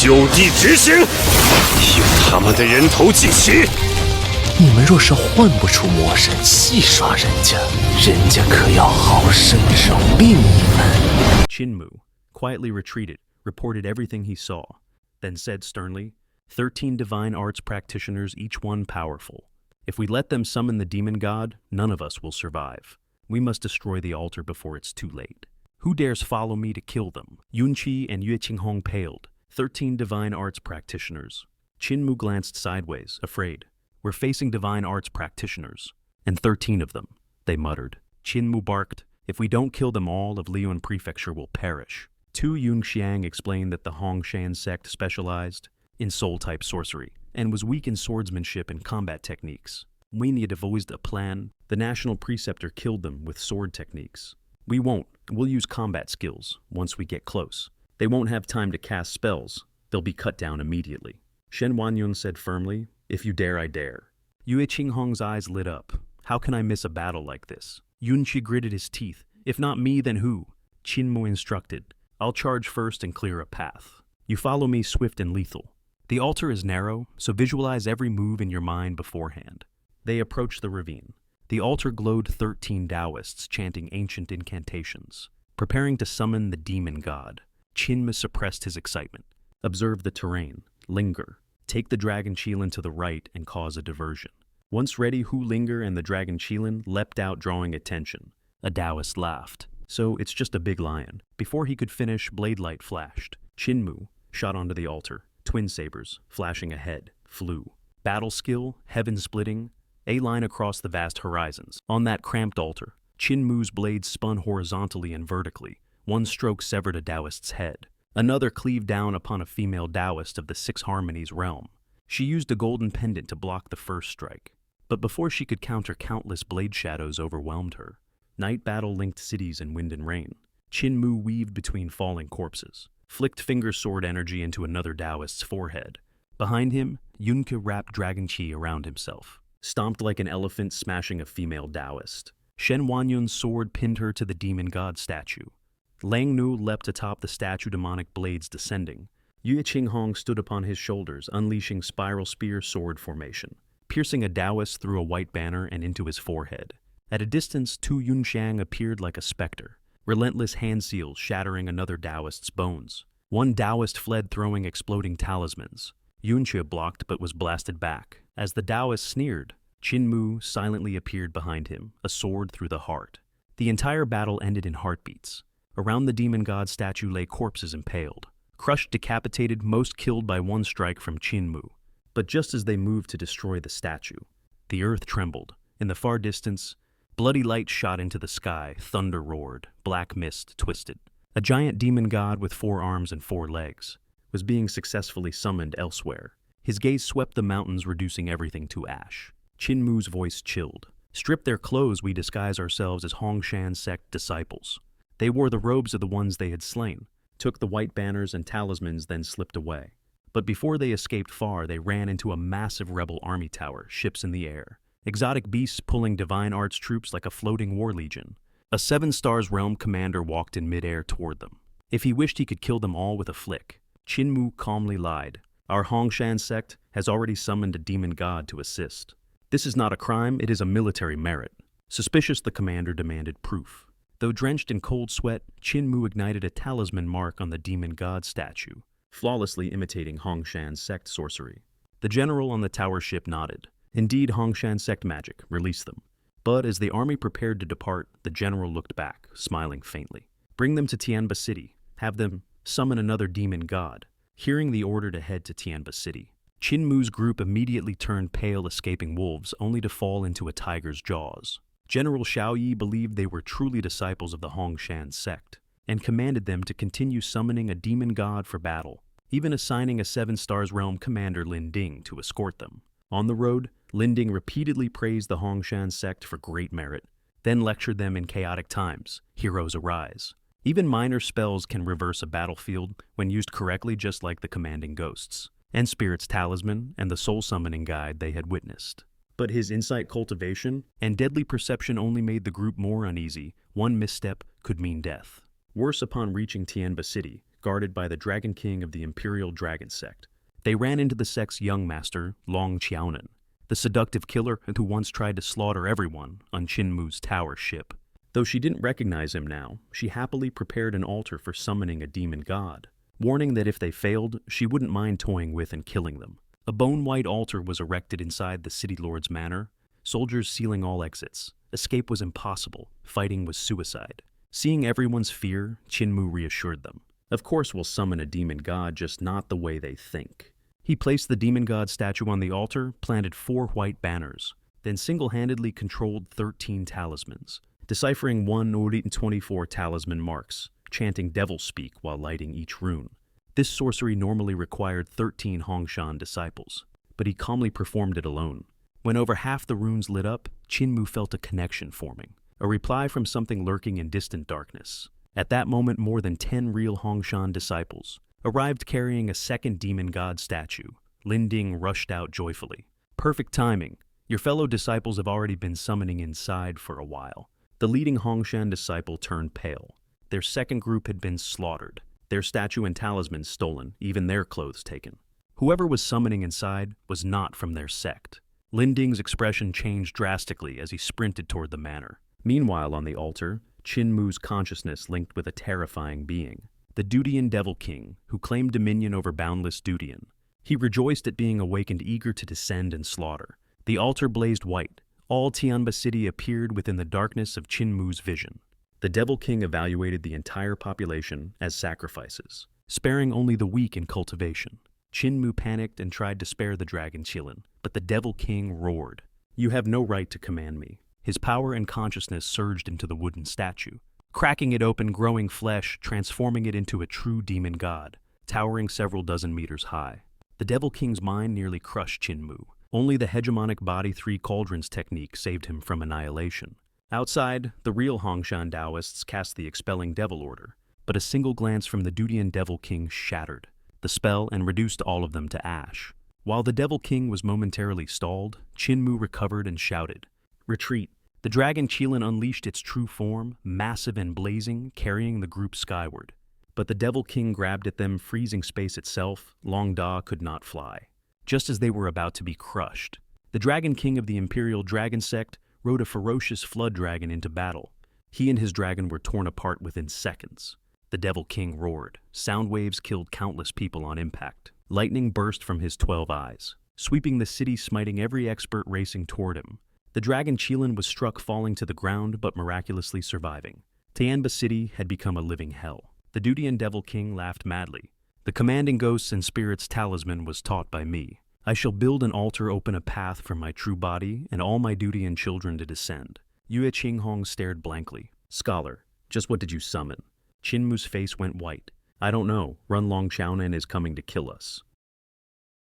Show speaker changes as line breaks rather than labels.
就地执行，用他们的人头祭旗。
你们若是换不出魔神，戏耍人家，人家可要好生蹂躏你们。
Qinmu quietly retreated, reported everything he saw, then said sternly, 13 divine arts practitioners, each one powerful. If we let them summon the demon god, none of us will survive. We must destroy the altar before it's too late. Who dares follow me to kill them? Yunqi and Yue Qinghong paled. 13 divine arts practitioners. Qinmu glanced sideways, afraid. We're facing divine arts practitioners. And 13 of them, they muttered. Qinmu barked, if we don't kill them all, of Liyuan Prefecture will perish. Tu Yunxiang explained that the Hongshan sect specialized in soul-type sorcery and was weak in swordsmanship and combat techniques. Weiny devised a plan. The national preceptor killed them with sword techniques. We won't. We'll use combat skills once we get close. They won't have time to cast spells. They'll be cut down immediately. Shen Wanyun said firmly, if you dare, I dare. Yue Qinghong's eyes lit up. How can I miss a battle like this? Yunqi gritted his teeth. If not me, then who? Qinmu instructed. I'll charge first and clear a path. You follow me swift and lethal. The altar is narrow, so visualize every move in your mind beforehand. They approached the ravine. The altar glowed 13 Taoists chanting ancient incantations, preparing to summon the demon god. Qinmu suppressed his excitement. Observe the terrain. Linger. Take the dragon Qilin to the right and cause a diversion. Once ready, Hu Linger and the dragon Qilin leapt out, drawing attention. A Taoist laughed. So it's just a big lion. Before he could finish, blade light flashed. Qinmu shot onto the altar. Twin sabers, flashing ahead, flew. Battle skill, heaven-splitting, a line across the vast horizons. On that cramped altar, Qinmu's blade spun horizontally and vertically. One stroke severed a Taoist's head. Another cleaved down upon a female Taoist of the Six Harmonies realm. She used a golden pendant to block the first strike. But before she could counter, countless blade shadows overwhelmed her. Night battle linked cities in wind and rain. Qinmu weaved between falling corpses, flicked finger sword energy into another Taoist's forehead. Behind him, Yunke wrapped dragon qi around himself, stomped like an elephant smashing a female Taoist. Shen Wanyun's sword pinned her to the demon god statue. Lang Nu leapt atop the statue, demonic blades descending. Yue Qinghong stood upon his shoulders, unleashing spiral spear sword formation, piercing a Taoist through a white banner and into his forehead. At a distance, Tu Yunxiang appeared like a specter, relentless hand seals shattering another Taoist's bones. One Taoist fled, throwing exploding talismans. Yunxia blocked but was blasted back. As the Taoist sneered, Qinmu silently appeared behind him, a sword through the heart. The entire battle ended in heartbeats. Around the demon god statue lay corpses impaled, crushed, decapitated, most killed by one strike from Qinmu. But just as they moved to destroy the statue, the earth trembled. In the far distance, bloody light shot into the sky, thunder roared, black mist twisted. A giant demon god with 4 arms and 4 legs was being successfully summoned elsewhere. His gaze swept the mountains, reducing everything to ash. Qinmu's voice chilled. Strip their clothes, we disguise ourselves as Hongshan sect disciples. They wore the robes of the ones they had slain, took the white banners and talismans, then slipped away. But before they escaped far, they ran into a massive rebel army tower, ships in the air. Exotic beasts pulling divine arts troops like a floating war legion. A 7 Stars realm commander walked in midair toward them. If he wished, he could kill them all with a flick. Qinmu calmly lied. Our Hongshan sect has already summoned a demon god to assist. This is not a crime, it is a military merit. Suspicious, the commander demanded proof. Though drenched in cold sweat, Qinmu ignited a talisman mark on the demon god statue, flawlessly imitating Hongshan sect sorcery. The general on the tower ship nodded. Indeed, Hongshan sect magic, release them. But as the army prepared to depart, the general looked back, smiling faintly. Bring them to Tianba City. Have them summon another demon god. Hearing the order to head to Tianba City, Qinmu's group immediately turned pale, escaping wolves, only to fall into a tiger's jaws. General Xiaoyi believed they were truly disciples of the Hongshan sect, and commanded them to continue summoning a demon god for battle, even assigning a 7 Stars realm commander, Lin Ding, to escort them. On the road, Lin Ding repeatedly praised the Hongshan sect for great merit, then lectured them in chaotic times. Heroes arise. Even minor spells can reverse a battlefield when used correctly, just like the commanding ghosts, and Spirit's talisman and the soul summoning guide they had witnessed. But his insight cultivation and deadly perception only made the group more uneasy. One misstep could mean death. Worse, upon reaching Tianba City, guarded by the Dragon King of the Imperial Dragon Sect. They ran into the sect's young master, Long Qiaonan, the seductive killer who once tried to slaughter everyone on Qinmu's tower ship. Though she didn't recognize him now, she happily prepared an altar for summoning a demon god, warning that if they failed, she wouldn't mind toying with and killing them. A bone-white altar was erected inside the city lord's manor, soldiers sealing all exits. Escape was impossible, fighting was suicide. Seeing everyone's fear, Qinmu reassured them. Of course we'll summon a demon god, just not the way they think. He placed the demon god statue on the altar, planted 4 white banners, then single-handedly controlled 13 talismans, deciphering 124 talisman marks, chanting devil speak while lighting each rune. This sorcery normally required 13 Hongshan disciples, but he calmly performed it alone. When over half the runes lit up, Qinmu felt a connection forming, a reply from something lurking in distant darkness. At that moment, more than 10 real Hongshan disciples arrived carrying a second demon god statue. Linding rushed out joyfully. Perfect timing. Your fellow disciples have already been summoning inside for a while. The leading Hongshan disciple turned pale. Their second group had been slaughtered, their statue and talismans stolen, even their clothes taken. Whoever was summoning inside was not from their sect. Linding's expression changed drastically as he sprinted toward the manor. Meanwhile, on the altar, Qinmu's consciousness linked with a terrifying being, the Dudian Devil King, who claimed dominion over boundless Dudian. He rejoiced at being awakened, eager to descend and slaughter. The altar blazed white. All Tianba City appeared within the darkness of Qinmu's vision. The Devil King evaluated the entire population as sacrifices, sparing only the weak in cultivation. Qinmu panicked and tried to spare the Dragon Qilin, but the Devil King roared. "You have no right to command me." His power and consciousness surged into the wooden statue, cracking it open, growing flesh, transforming it into a true demon god, towering several dozen meters high. The Devil King's mind nearly crushed Qinmu. Only the hegemonic body 3 cauldrons technique saved him from annihilation. Outside, the real Hongshan Taoists cast the expelling devil order, but a single glance from the Dudian Devil King shattered the spell and reduced all of them to ash. While the Devil King was momentarily stalled, Qinmu recovered and shouted, "Retreat!" The Dragon Qilin unleashed its true form, massive and blazing, carrying the group skyward. But the Devil King grabbed at them, freezing space itself. Long Da could not fly. Just as they were about to be crushed, the Dragon King of the Imperial Dragon Sect rode a ferocious flood dragon into battle. He and his dragon were torn apart within seconds. The Devil King roared. Sound waves killed countless people on impact. Lightning burst from his 12 eyes, sweeping the city, smiting every expert racing toward him. The Dragon Qilin was struck, falling to the ground, but miraculously surviving. Tianba City had become a living hell. The Dudian Devil King laughed madly. "The commanding ghosts and spirits talisman was taught by me. I shall build an altar, open a path for my true body and all my Dudian children to descend." Yue Qinghong stared blankly. "Scholar, just what did you summon?" Qinmu's face went white. "I don't know. Run Long Xiaonan is coming to kill us."